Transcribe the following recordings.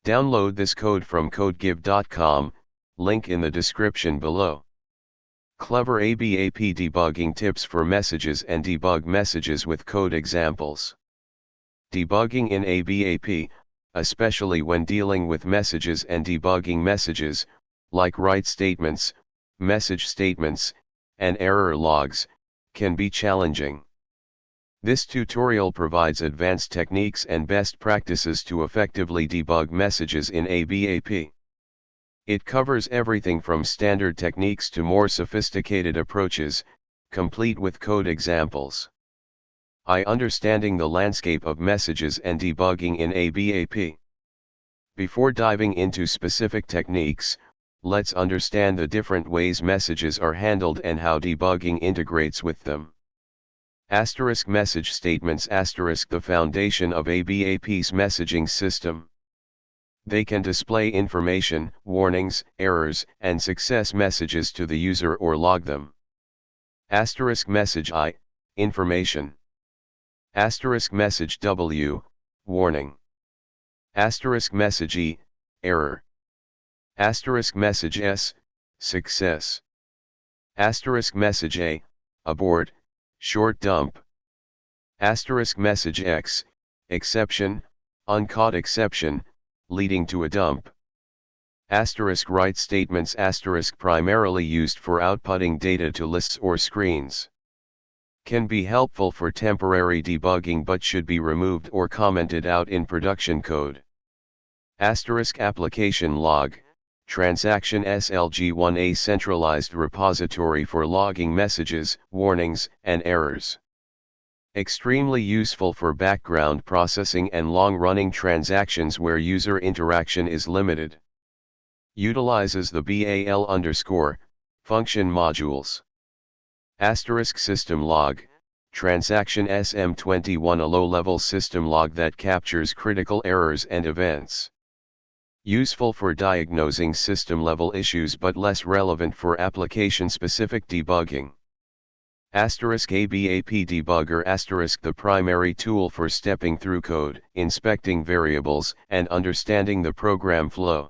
Download this code from codegive.com, link in the description below. Clever ABAP debugging tips for messages and debug messages with code examples. Debugging in ABAP, especially when dealing with messages and debugging messages, like write statements, message statements, and error logs, can be challenging. This tutorial provides advanced techniques and best practices to effectively debug messages in ABAP. It covers everything from standard techniques to more sophisticated approaches, complete with code examples. Understanding the landscape of messages and debugging in ABAP. Before diving into specific techniques, let's understand the different ways messages are handled and how debugging integrates with them. Message statements. The foundation of ABAP's messaging system. They can display information, warnings, errors, and success messages to the user or log them. Message I, information. Message W, warning. Message E, error. Message S, success. Message A, abort, short dump. Message X, exception, uncaught exception, leading to a dump. Write statements. Primarily used for outputting data to lists or screens. Can be helpful for temporary debugging but should be removed or commented out in production code. Application log, transaction SLG1, a centralized repository for logging messages, warnings, and errors. Extremely useful for background processing and long-running transactions where user interaction is limited. Utilizes the BAL_ function modules. System log, transaction SM21, a low-level system log that captures critical errors and events. Useful for diagnosing system-level issues but less relevant for application-specific debugging. ABAP debugger. The primary tool for stepping through code, inspecting variables, and understanding the program flow.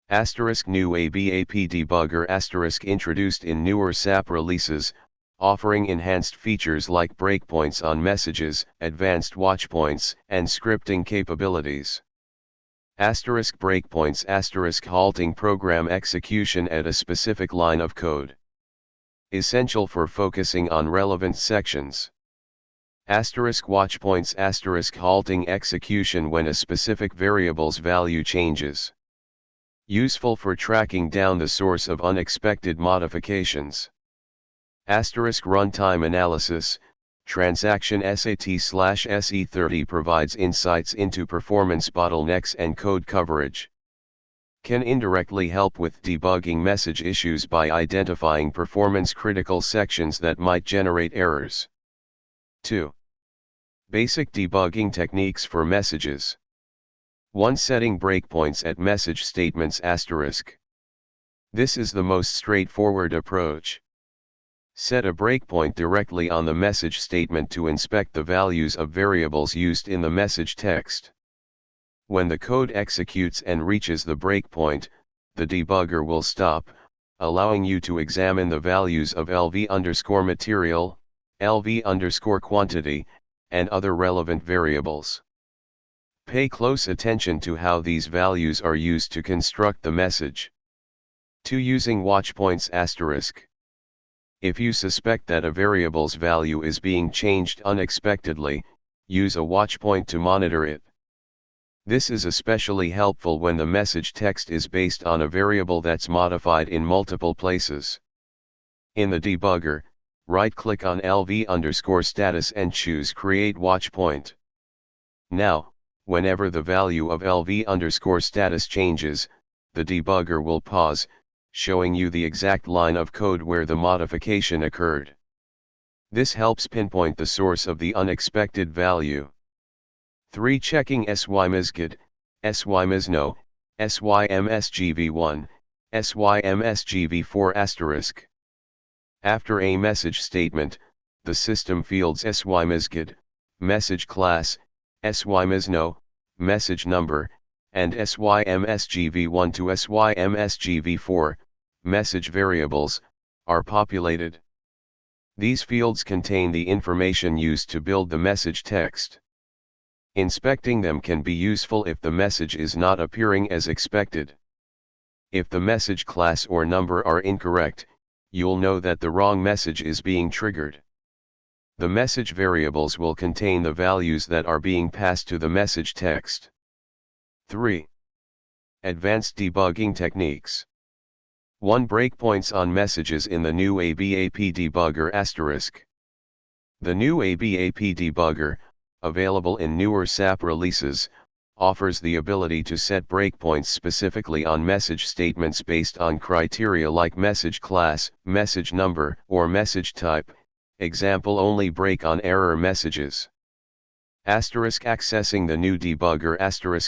New ABAP debugger. Introduced in newer SAP releases, offering enhanced features like breakpoints on messages, advanced watchpoints, and scripting capabilities. Breakpoints. Halting program execution at a specific line of code. Essential for focusing on relevant sections. Watchpoints. Halting execution when a specific variable's value changes. Useful for tracking down the source of unexpected modifications. Runtime analysis. Transaction SAT/SE30 provides insights into performance bottlenecks and code coverage. Can indirectly help with debugging message issues by identifying performance-critical sections that might generate errors. 2. Basic debugging techniques for messages. 1. Setting breakpoints at message statements. This is the most straightforward approach. Set a breakpoint directly on the message statement to inspect the values of variables used in the message text. When the code executes and reaches the breakpoint, the debugger will stop, allowing you to examine the values of LV_material, LV_quantity, and other relevant variables. Pay close attention to how these values are used to construct the message. 2. Using watchpoints. If you suspect that a variable's value is being changed unexpectedly, use a watchpoint to monitor it. This is especially helpful when the message text is based on a variable that's modified in multiple places. In the debugger, right-click on LV_status and choose Create Watchpoint. Now, whenever the value of LV_status changes, the debugger will pause, showing you the exact line of code where the modification occurred. This helps pinpoint the source of the unexpected value. 3. Checking SYMSGID, SYMSNO, SYMSGV1, SYMSGV4*. After a message statement, the system fields SYMSGID, message class, SYMSNO, message number, and SYMSGV1 to SYMSGV4, message variables, are populated. These fields contain the information used to build the message text. Inspecting them can be useful if the message is not appearing as expected. If the message class or number are incorrect, you'll know that the wrong message is being triggered. The message variables will contain the values that are being passed to the message text. 3. Advanced debugging techniques. 1. Breakpoints on messages in the new ABAP debugger *. The new ABAP debugger, available in newer SAP releases, offers the ability to set breakpoints specifically on message statements based on criteria like message class, message number, or message type, example only break on error messages. Accessing the new debugger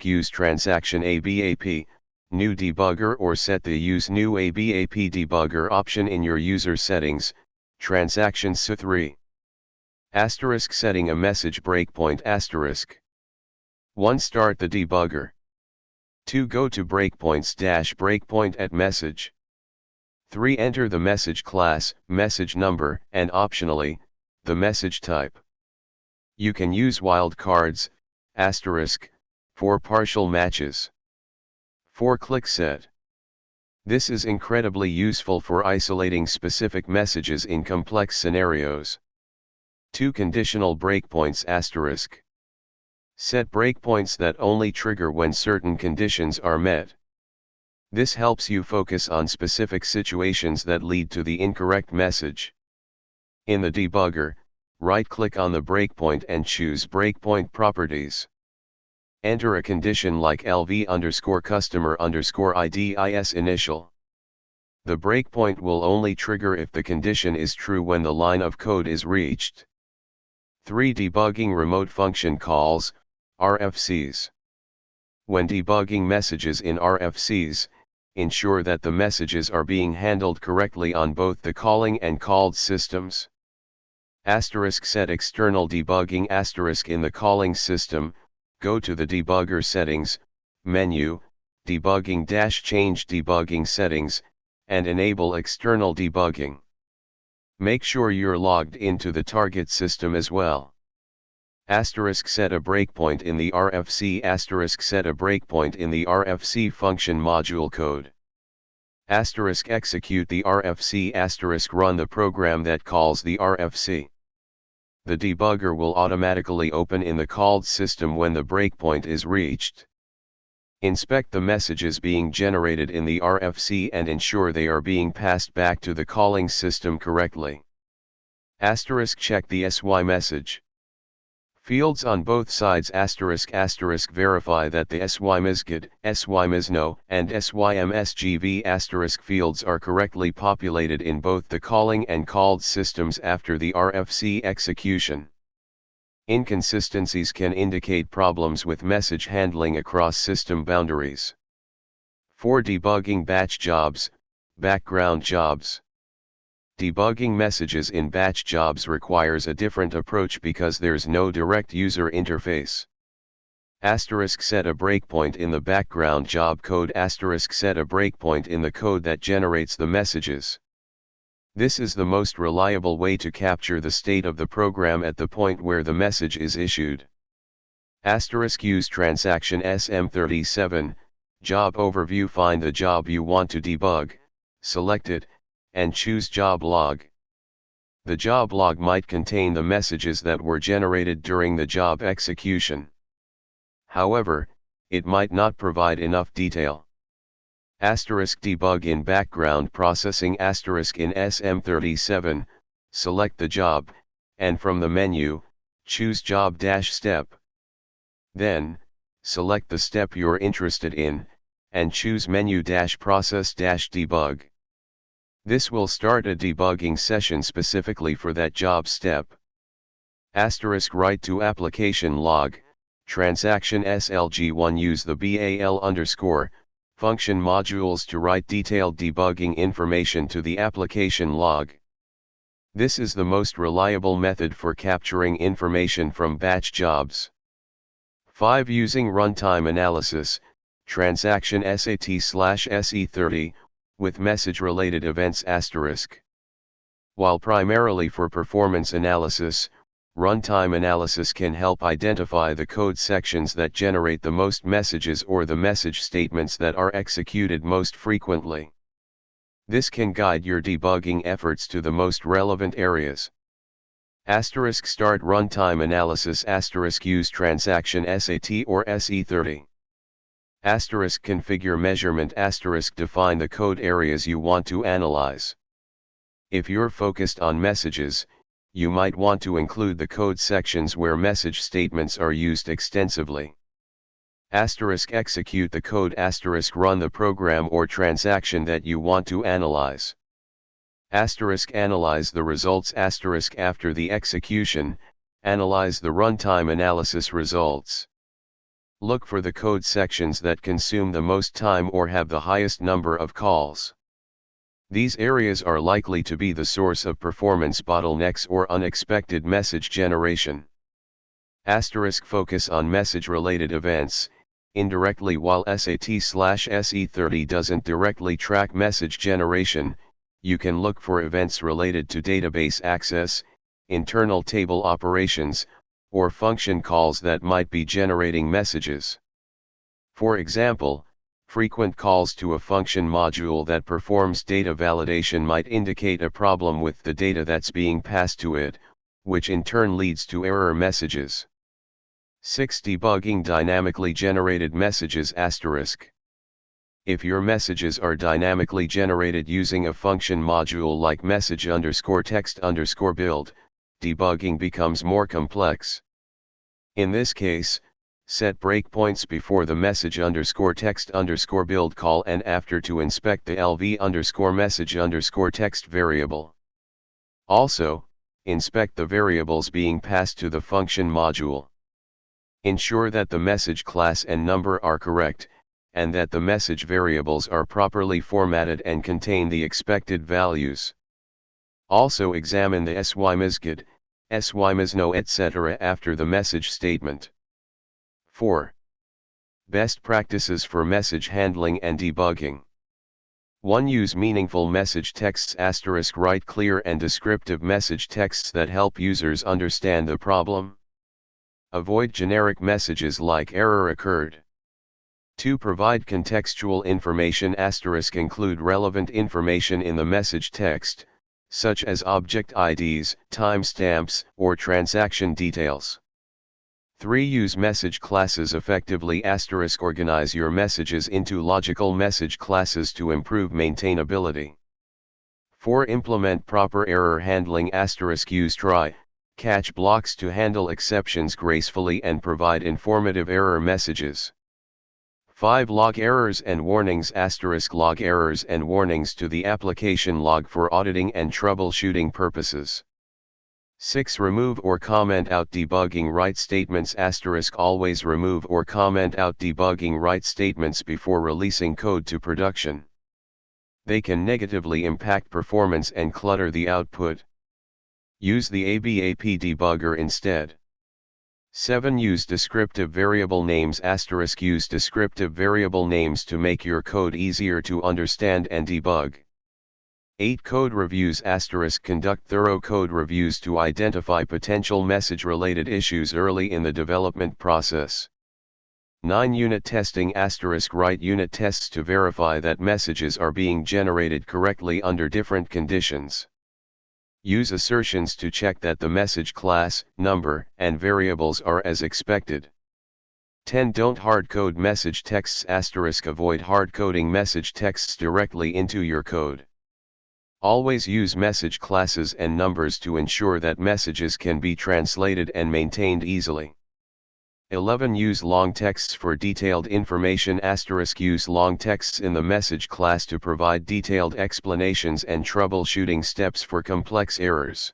use transaction ABAP, new debugger or set the use new ABAP debugger option in your user settings, transactions 3. Setting a message breakpoint 1. Start the debugger. 2. Go to breakpoints-breakpoint at message. 3. Enter the message class, message number, and optionally, the message type. You can use wildcards, for partial matches. 4. Click Set. This is incredibly useful for isolating specific messages in complex scenarios. 2. Conditional breakpoints *. Set breakpoints that only trigger when certain conditions are met. This helps you focus on specific situations that lead to the incorrect message. In the debugger, right-click on the breakpoint and choose Breakpoint Properties. Enter a condition like LV_customer_IDIS initial. The breakpoint will only trigger if the condition is true when the line of code is reached. 3. Debugging remote function calls, RFCs. When debugging messages in RFCs, ensure that the messages are being handled correctly on both the calling and called systems. Set external debugging in the calling system, go to the debugger settings, menu, debugging-change debugging settings, and enable external debugging. Make sure you're logged into the target system as well. Set a breakpoint in the RFC set a breakpoint in the RFC function module code. Execute the RFC run the program that calls the RFC. The debugger will automatically open in the called system when the breakpoint is reached. Inspect the messages being generated in the RFC and ensure they are being passed back to the calling system correctly. Check the SY message. Fields on both sides verify that the SYMSGD, SYMSNO, and SYMSGV fields are correctly populated in both the calling and called systems after the RFC execution. Inconsistencies can indicate problems with message handling across system boundaries. 4. Debugging batch jobs, background jobs. Debugging messages in batch jobs requires a different approach because there's no direct user interface. Set a breakpoint in the background job code set a breakpoint in the code that generates the messages. This is the most reliable way to capture the state of the program at the point where the message is issued. Use transaction SM37, job overview. Find the job you want to debug, select it, and choose job log. The job log might contain the messages that were generated during the job execution. However, it might not provide enough detail. Debug in background processing in SM37, select the job, and from the menu, choose job-step. Then, select the step you're interested in, and choose menu-process-debug. This will start a debugging session specifically for that job step. Write to application log, transaction SLG1. Use the BAL_ function modules to write detailed debugging information to the application log. This is the most reliable method for capturing information from batch jobs. 5. Using runtime analysis, transaction SAT/SE30, with message-related events **. While primarily for performance analysis, runtime analysis can help identify the code sections that generate the most messages or the message statements that are executed most frequently. This can guide your debugging efforts to the most relevant areas. **Start runtime analysis **Use transaction SAT or SE30. **Configure measurement **Define the code areas you want to analyze. If you're focused on messages, you might want to include the code sections where message statements are used extensively. **Execute the code **Run the program or transaction that you want to analyze. Analyze the results after the execution, analyze the runtime analysis results. Look for the code sections that consume the most time or have the highest number of calls. These areas are likely to be the source of performance bottlenecks or unexpected message generation. Focus on message-related events. Indirectly, while SAT/SE30 doesn't directly track message generation, you can look for events related to database access, internal table operations, or function calls that might be generating messages. For example, frequent calls to a function module that performs data validation might indicate a problem with the data that's being passed to it, which in turn leads to error messages. 6. Debugging dynamically generated messages **. If your messages are dynamically generated using a function module like message_text_build, debugging becomes more complex. In this case, set breakpoints before the message_text_build call and after to inspect the lv_message_text variable. Also, inspect the variables being passed to the function module. Ensure that the message class and number are correct, and that the message variables are properly formatted and contain the expected values. Also examine the SYMSGID, SYMSNO etc. after the message statement. 4. Best practices for message handling and debugging. 1. Use meaningful message texts **. Write clear and descriptive message texts that help users understand the problem. Avoid generic messages like error occurred. 2. Provide contextual information **. Include relevant information in the message text, such as object IDs, timestamps, or transaction details. 3. Use message classes effectively **. Organize your messages into logical message classes to improve maintainability. 4. Implement proper error handling **. Use try, catch blocks to handle exceptions gracefully and provide informative error messages. 5. Log errors and warnings **. Log errors and warnings to the application log for auditing and troubleshooting purposes. 6. Remove or comment out debugging write statements **. Always remove or comment out debugging write statements before releasing code to production. They can negatively impact performance and clutter the output. Use the ABAP debugger instead. 7. Use descriptive variable names **. Use descriptive variable names to make your code easier to understand and debug. 8. Code reviews **. Conduct thorough code reviews to identify potential message-related issues early in the development process. 9. Unit testing **. Write unit tests to verify that messages are being generated correctly under different conditions. Use assertions to check that the message class, number, and variables are as expected. 10. Don't hard-code message texts **. Avoid hard-coding message texts directly into your code. Always use message classes and numbers to ensure that messages can be translated and maintained easily. 11. Use long texts for detailed information **. Use long texts in the message class to provide detailed explanations and troubleshooting steps for complex errors.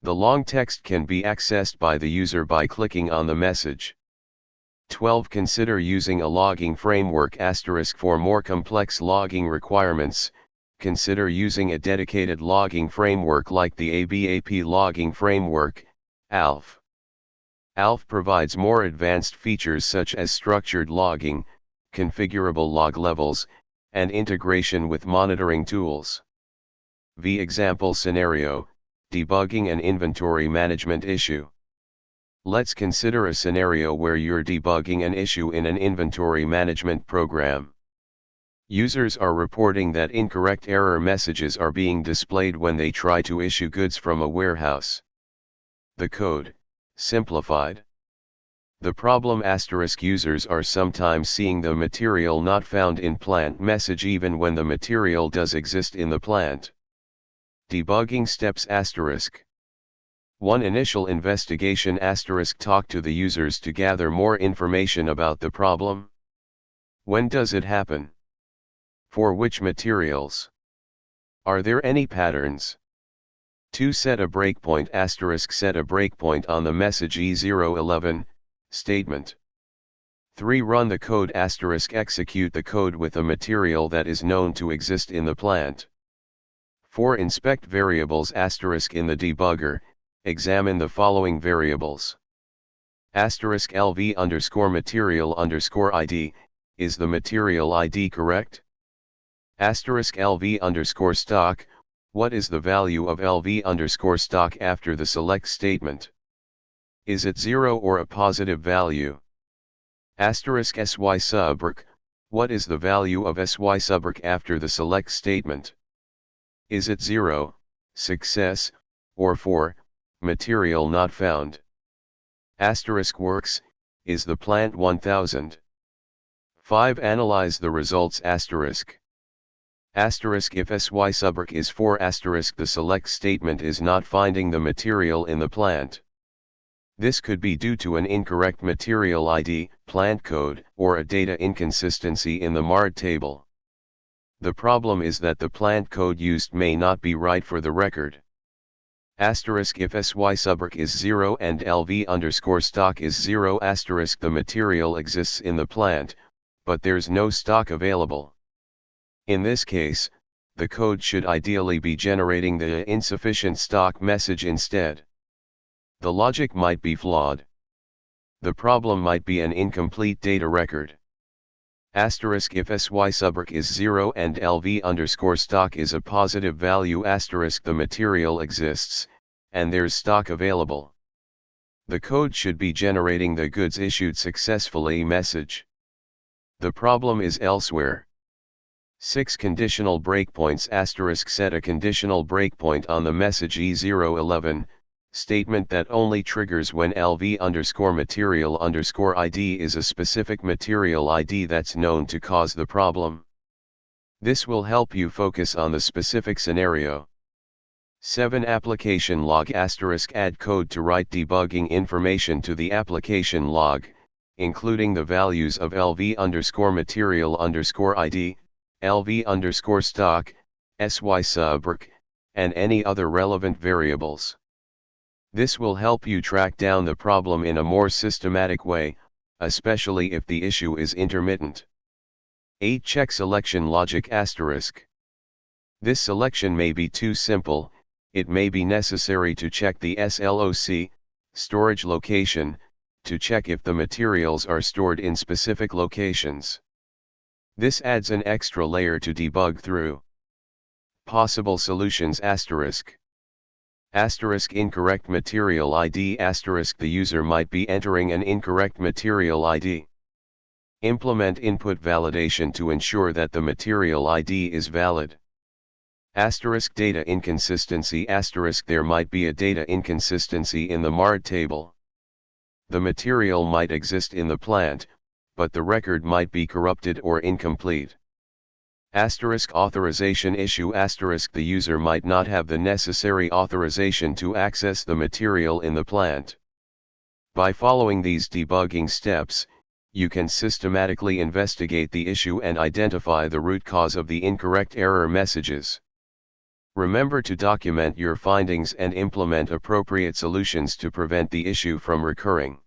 The long text can be accessed by the user by clicking on the message. 12. Consider using a logging framework **. For more complex logging requirements, consider using a dedicated logging framework like the ABAP logging framework, ALF. ALF provides more advanced features such as structured logging, configurable log levels, and integration with monitoring tools. Example scenario, debugging an inventory management issue. Let's consider a scenario where you're debugging an issue in an inventory management program. Users are reporting that incorrect error messages are being displayed when they try to issue goods from a warehouse. The code, simplified. The problem * users are sometimes seeing the material not found in plant message even when the material does exist in the plant. Debugging steps * 1. Initial investigation * talk to the users to gather more information about the problem. When does it happen? For which materials? Are there any patterns? 2. Set a breakpoint * set a breakpoint on the message E011 statement. 3. Run the code * execute the code with a material that is known to exist in the plant. 4. Inspect variables * in the debugger, examine the following variables. *LV_material_ID, is the material ID correct? *LV_stock, what is the value of LV_stock after the select statement? Is it 0 or a positive value? *SY_subrc, what is the value of SY_subrc after the select statement? Is it 0, success, or 4, material not found? *works, is the plant 1000? 5. Analyze the results *. If SY_subrc is 4 *, the select statement is not finding the material in the plant. This could be due to an incorrect material ID, plant code, or a data inconsistency in the MARD table. The problem is that the plant code used may not be right for the record. If SY_subrc is 0 and LV_stock is 0 *, the material exists in the plant, but there's no stock available. In this case, the code should ideally be generating the insufficient stock message instead. The logic might be flawed. The problem might be an incomplete data record. If SY_subrc is 0 and LV_stock is a positive value *, the material exists, and there's stock available. The code should be generating the goods issued successfully message. The problem is elsewhere. 6. Conditional breakpoints * set a conditional breakpoint on the message E011 statement that only triggers when LV_material_ID is a specific material ID that's known to cause the problem. This will help you focus on the specific scenario. 7. Application log * add code to write debugging information to the application log, including the values of LV_material_ID, LV_stock, SY_subrc, and any other relevant variables. This will help you track down the problem in a more systematic way, especially if the issue is intermittent. 8. Check selection logic *. This selection may be too simple, it may be necessary to check the SLOC, storage location, to check if the materials are stored in specific locations. This adds an extra layer to debug through. Possible solutions *. Incorrect material ID * the user might be entering an incorrect material ID. Implement input validation to ensure that the material ID is valid. Data inconsistency * there might be a data inconsistency in the MARD table. The material might exist in the plant, but the record might be corrupted or incomplete. Authorization issue * the user might not have the necessary authorization to access the material in the plant. By following these debugging steps, you can systematically investigate the issue and identify the root cause of the incorrect error messages. Remember to document your findings and implement appropriate solutions to prevent the issue from recurring.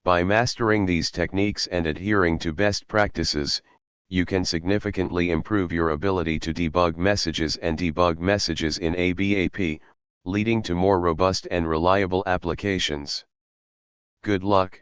By mastering these techniques and adhering to best practices, you can significantly improve your ability to debug messages and debug messages in ABAP, leading to more robust and reliable applications. Good luck.